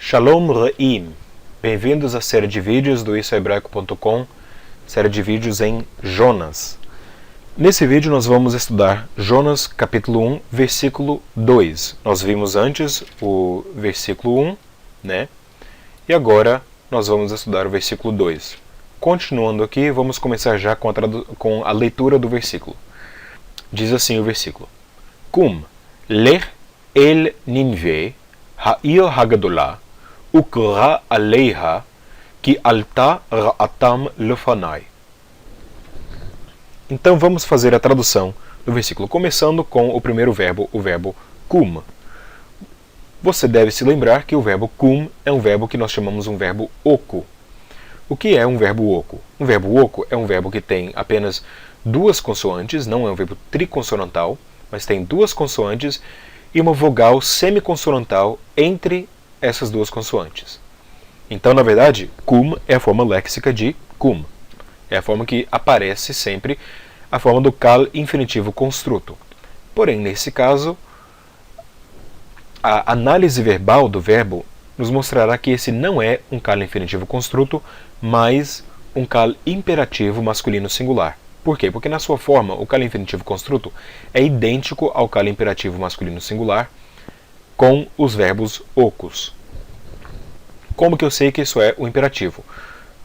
Shalom Re'im! Bem-vindos à série de vídeos do issohebraico.com, série de vídeos em Jonas. Nesse vídeo nós vamos estudar Jonas capítulo 1, versículo 2. Nós vimos antes o versículo 1, né? E agora nós vamos estudar o versículo 2. Continuando aqui, vamos começar já com a leitura do versículo. Diz assim o versículo: Kum, lech el Ninve, ha'ir hagadolah, ukra aleiha, ki alta ra'atam lefanai. Então vamos fazer a tradução do versículo, começando com o primeiro verbo, o verbo kum. Você deve se lembrar que o verbo kum é um verbo que nós chamamos um verbo oco. O que é um verbo oco? Um verbo oco é um verbo que tem apenas duas consoantes, não é um verbo triconsonantal, mas tem duas consoantes e uma vogal semiconsonantal entre essas duas consoantes. Então, na verdade, kum é a forma léxica de kum. É a forma que aparece sempre, a forma do cal infinitivo construto. Porém, nesse caso, a análise verbal do verbo nos mostrará que esse não é um cal infinitivo construto, mas um cal imperativo masculino singular. Por quê? Porque na sua forma, o cal infinitivo construto é idêntico ao cal imperativo masculino singular com os verbos ocos. Como que eu sei que isso é o imperativo?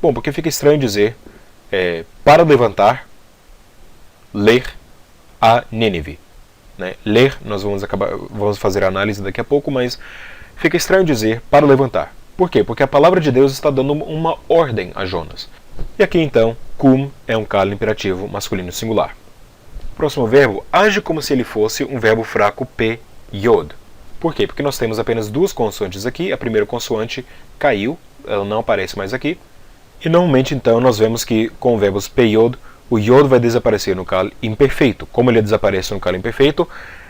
Bom, porque fica estranho dizer para levantar, ler a Nínive. Né? Ler, nós vamos fazer a análise daqui a pouco, mas fica estranho dizer para levantar. Por quê? Porque a palavra de Deus está dando uma ordem a Jonas. E aqui então, kum é um cal imperativo masculino singular. Próximo verbo, age como se ele fosse um verbo fraco P, yod. Por quê? Porque nós temos apenas duas consoantes aqui, a primeira consoante caiu, ela não aparece mais aqui. E normalmente então nós vemos que com verbos P, yod, o yod vai desaparecer no cal imperfeito. Como ele desaparece no cal imperfeito,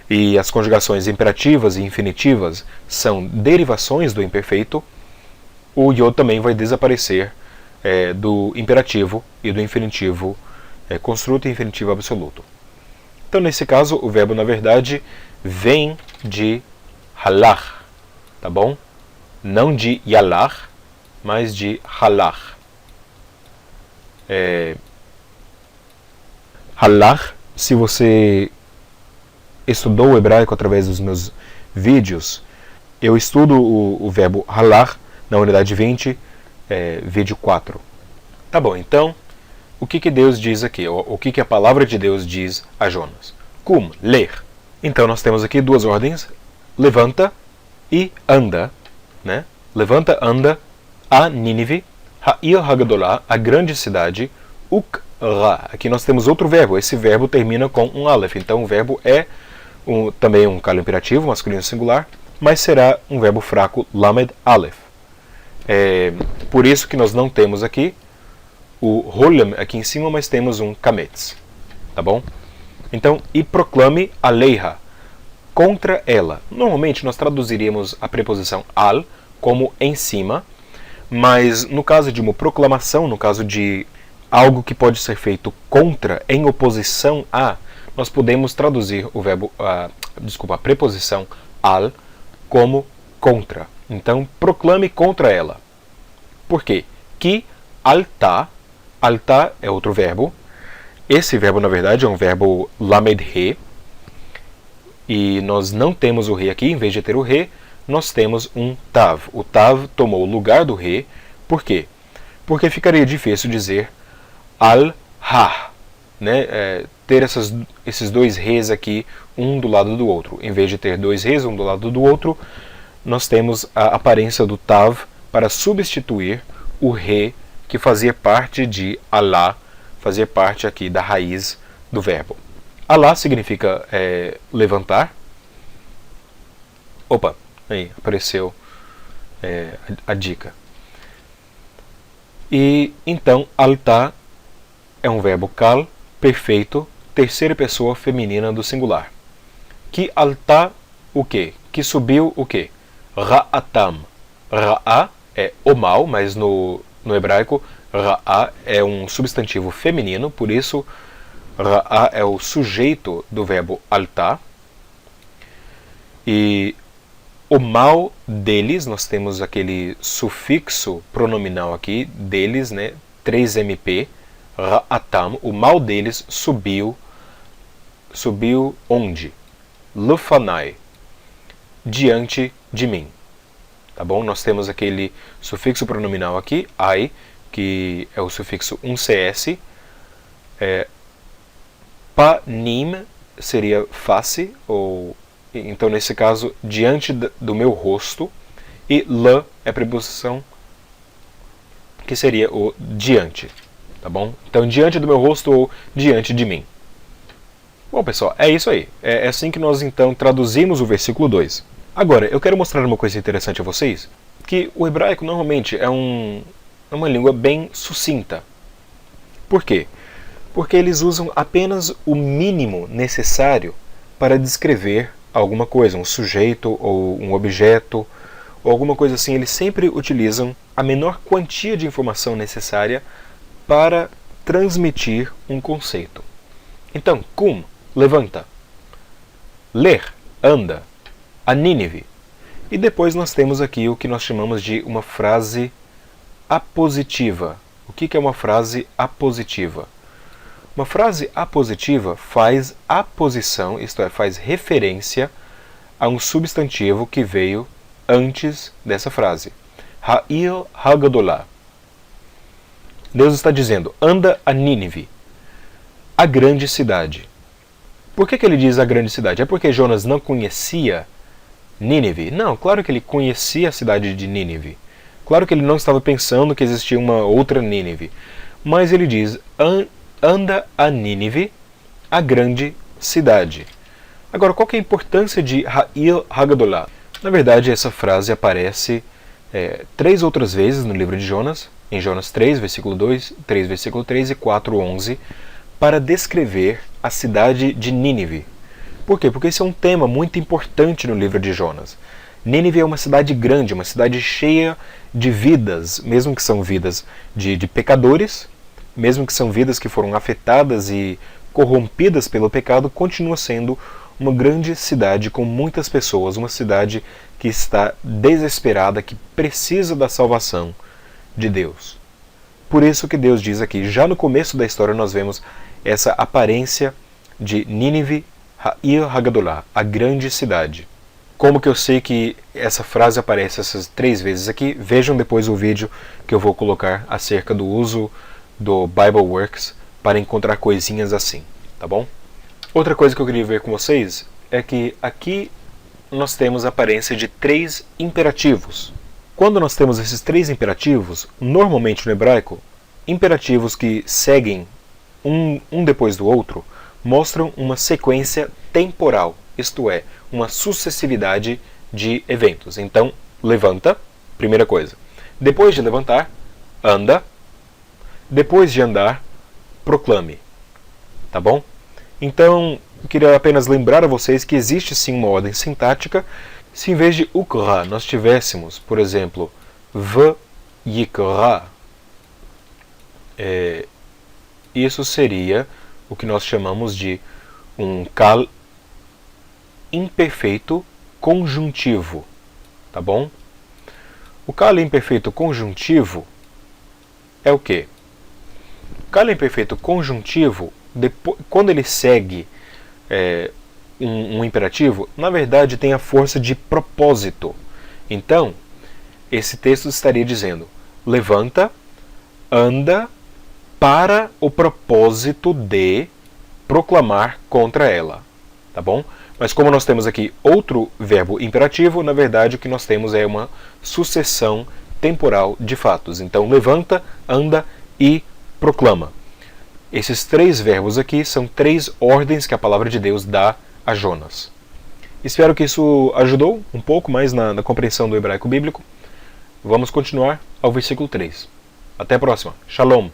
e as conjugações imperativas e infinitivas são derivações do imperfeito, o yod também vai desaparecer do imperativo e do infinitivo construto e infinitivo absoluto. Então, nesse caso, o verbo, na verdade, vem de halar, tá bom? Não de yalar, mas de halar. Halar, se você estudou o hebraico através dos meus vídeos, eu estudo o verbo halar na unidade 20, vídeo 4. Tá bom, então, o que Deus diz aqui? O que a palavra de Deus diz a Jonas? Kum, ler. Então, nós temos aqui duas ordens, levanta e anda. Né? Levanta, anda, a Nínive, ha'ir hagadolah, a grande cidade, ukra. Aqui nós temos outro verbo, esse verbo termina com um aleph, então o verbo é também um cal imperativo, masculino singular, mas será um verbo fraco, lamed aleph. Por isso que nós não temos aqui o rolem aqui em cima, mas temos um kametz, tá bom? Então, e proclame aleiha, contra ela. Normalmente nós traduziríamos a preposição al como em cima, mas no caso de uma proclamação, no caso de algo que pode ser feito contra, em oposição a, nós podemos traduzir o verbo, a preposição al como contra. Então, proclame contra ela. Por quê? Que alta é outro verbo. Esse verbo, na verdade, é um verbo lamed he. E nós não temos o re aqui. Em vez de ter o re, nós temos um tav. O tav tomou o lugar do re. Por quê? Porque ficaria difícil dizer al-ha. Né? Ter esses dois res aqui, um do lado do outro. Em vez de ter dois res, um do lado do outro, nós temos a aparência do tav para substituir o re que fazia parte de alá, fazia parte aqui da raiz do verbo. Alá significa levantar. Opa, aí apareceu a dica. E então alta é um verbo cal, perfeito, terceira pessoa feminina do singular. Que alta o quê? Que subiu o quê? Ra'atam. Ra'a é o mal, mas no hebraico Ra'a é um substantivo feminino, por isso Ra'a é o sujeito do verbo alta. E o mal deles, nós temos aquele sufixo pronominal aqui, deles, né? 3MP, ra'atam, o mal deles subiu onde? Lufanai, diante de mim. Tá bom? Nós temos aquele sufixo pronominal aqui, ai, que é o sufixo 1cs. Panim seria face, ou então nesse caso, diante do meu rosto. E la é a preposição que seria o diante. Tá bom? Então, diante do meu rosto ou diante de mim. Bom, pessoal, é isso aí. É assim que nós, então, traduzimos o versículo 2. Agora, eu quero mostrar uma coisa interessante a vocês, que o hebraico normalmente é uma língua bem sucinta. Por quê? Porque eles usam apenas o mínimo necessário para descrever alguma coisa, um sujeito ou um objeto, ou alguma coisa assim. Eles sempre utilizam a menor quantia de informação necessária para transmitir um conceito. Então, cum, levanta. Ler, anda. A Nínive. E depois nós temos aqui o que nós chamamos de uma frase apositiva. O que é uma frase apositiva? Uma frase apositiva faz aposição, isto é, faz referência a um substantivo que veio antes dessa frase. Ha'ir hagadolah. Deus está dizendo, anda a Nínive, a grande cidade. Por que ele diz a grande cidade? É porque Jonas não conhecia Nínive? Não, claro que ele conhecia a cidade de Nínive. Claro que ele não estava pensando que existia uma outra Nínive. Mas ele diz, anda a Nínive, a grande cidade. Agora, qual que é a importância de Ha'ir Hagadolah? Na verdade, essa frase aparece 3 outras vezes no livro de Jonas, em Jonas 3, versículo 2, 3, versículo 3 e 4, 11, para descrever a cidade de Nínive. Por quê? Porque esse é um tema muito importante no livro de Jonas. Nínive é uma cidade grande, uma cidade cheia de vidas, mesmo que são vidas de pecadores, mesmo que são vidas que foram afetadas e corrompidas pelo pecado, continua sendo uma grande cidade com muitas pessoas, uma cidade que está desesperada, que precisa da salvação de Deus. Por isso que Deus diz aqui, já no começo da história nós vemos essa aparência de Nínive, Ha'ir Hagadolah, a grande cidade. Como que eu sei que essa frase aparece essas 3 vezes aqui? Vejam depois o vídeo que eu vou colocar acerca do uso do BibleWorks para encontrar coisinhas assim, tá bom? Outra coisa que eu queria ver com vocês é que aqui nós temos a aparência de 3 imperativos. Quando nós temos esses 3 imperativos, normalmente no hebraico, imperativos que seguem um depois do outro, mostram uma sequência temporal, isto é, uma sucessividade de eventos. Então, levanta, primeira coisa. Depois de levantar, anda. Depois de andar, proclame. Tá bom? Então, eu queria apenas lembrar a vocês que existe sim uma ordem sintática. Se em vez de ukra nós tivéssemos, por exemplo, v'yikra, isso seria o que nós chamamos de um kal imperfeito conjuntivo, tá bom? O kal imperfeito conjuntivo é o quê? O kal imperfeito conjuntivo, quando ele segue um imperativo, na verdade tem a força de propósito. Então, esse texto estaria dizendo, levanta, anda para o propósito de proclamar contra ela, tá bom? Mas como nós temos aqui outro verbo imperativo, na verdade o que nós temos é uma sucessão temporal de fatos. Então, levanta, anda e proclama. Esses 3 verbos aqui são 3 ordens que a palavra de Deus dá a Jonas. Espero que isso ajudou um pouco mais na compreensão do hebraico bíblico. Vamos continuar ao versículo 3. Até a próxima. Shalom.